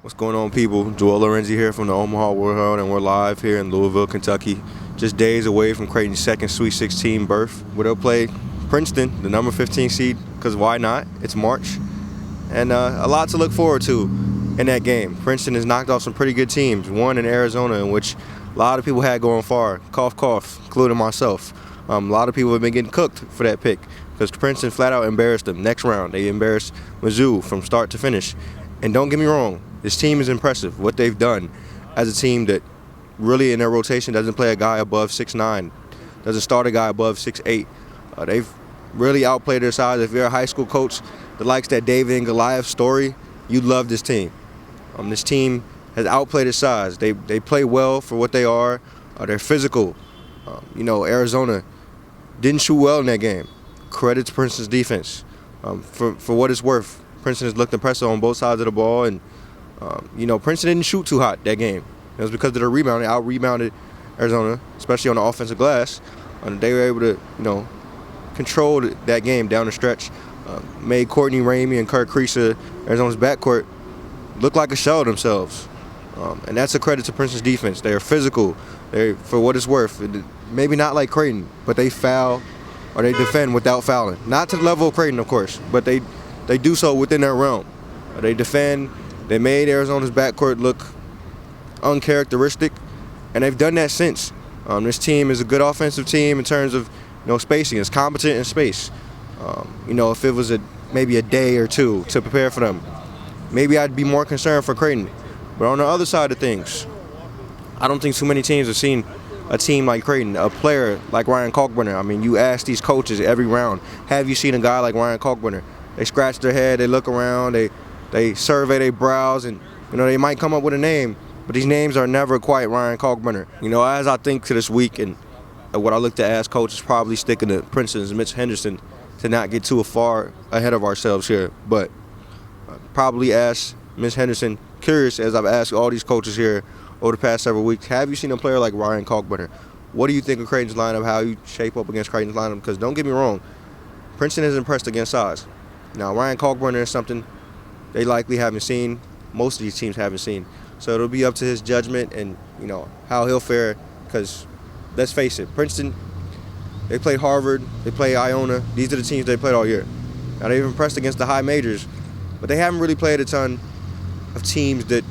What's going on, people? Lorenzi here from the Omaha World-Herald, and we're live here in Louisville, Kentucky, just days away from Creighton's second Sweet 16 berth, where they'll play Princeton, the number 15 seed, because why not? It's March, and a lot to look forward to in that game. Princeton has knocked off some pretty good teams, one in Arizona, in which a lot of people had going far, cough, cough, including myself. A lot of people have been getting cooked for that pick, because Princeton flat out embarrassed them. Next round, they embarrassed Mizzou from start to finish. And don't get me wrong, this team is impressive. What they've done as a team that really in their rotation doesn't play a guy above 6'9", doesn't start a guy above 6'8". They've really outplayed their size. If you're a high school coach that likes that David and Goliath story, you love this team. This team has outplayed its size. They play well for what they are. They're physical. Arizona didn't shoot well in that game. Credit to Princeton's defense. For what it's worth, Princeton has looked impressive on both sides of the ball, and Princeton didn't shoot too hot that game. It was because of the rebound. They out-rebounded Arizona, especially on the offensive glass. They were able to, control that game down the stretch. Made Courtney Ramey and Kirk Creesa, Arizona's backcourt, look like a shell of themselves. And that's a credit to Princeton's defense. They are physical. For what it's worth, maybe not like Creighton, but they foul or they defend without fouling. Not to the level of Creighton, of course, but they do so within their realm. They defend. They made Arizona's backcourt look uncharacteristic, and they've done that since. This team is a good offensive team in terms of spacing. It's competent in space. If it was maybe a day or two to prepare for them, maybe I'd be more concerned for Creighton. But on the other side of things, I don't think too many teams have seen a team like Creighton, a player like Ryan Kalkbrenner. You ask these coaches every round, have you seen a guy like Ryan Kalkbrenner? They scratch their head, they look around, they survey, they browse, and they might come up with a name, but these names are never quite Ryan Kalkbrenner. As I think to this week, and what I look to ask coaches, probably sticking to Princeton's Mitch Henderson to not get too far ahead of ourselves here, but probably ask Ms. Henderson, curious as I've asked all these coaches here over the past several weeks, have you seen a player like Ryan Kalkbrenner? What do you think of Creighton's lineup, how you shape up against Creighton's lineup? Because don't get me wrong, Princeton is impressed against size. Now, Ryan Kalkbrenner is something they likely haven't seen, most of these teams haven't seen. So it'll be up to his judgment and, how he'll fare, because let's face it, Princeton, they played Harvard, they played Iona. These are the teams they played all year. Now, they've impressed against the high majors, but they haven't really played a ton of teams that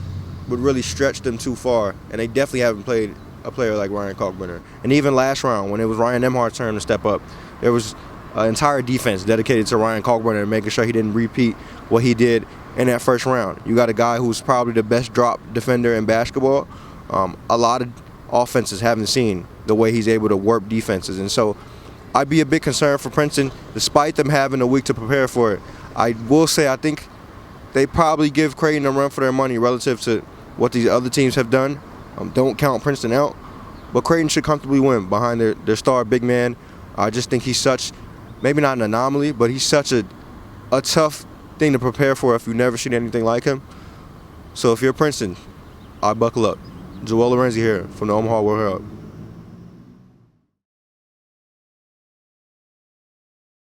would really stretch them too far, and they definitely haven't played a player like Ryan Kalkbrenner. And even last round, when it was Ryan Nembhard's turn to step up, there was an entire defense dedicated to Ryan Kalkbrenner and making sure he didn't repeat what he did in that first round. You got a guy who's probably the best drop defender in basketball. A lot of offenses haven't seen the way he's able to warp defenses, and so I'd be a bit concerned for Princeton, despite them having a week to prepare for it. I will say I think they probably give Creighton a run for their money relative to what these other teams have done. Don't count Princeton out, but Creighton should comfortably win behind their star big man. I just think he's such, maybe not an anomaly, but he's such a tough thing to prepare for if you've never seen anything like him. So if you're Princeton, I buckle up. Lorenzi here from the Omaha World-Herald.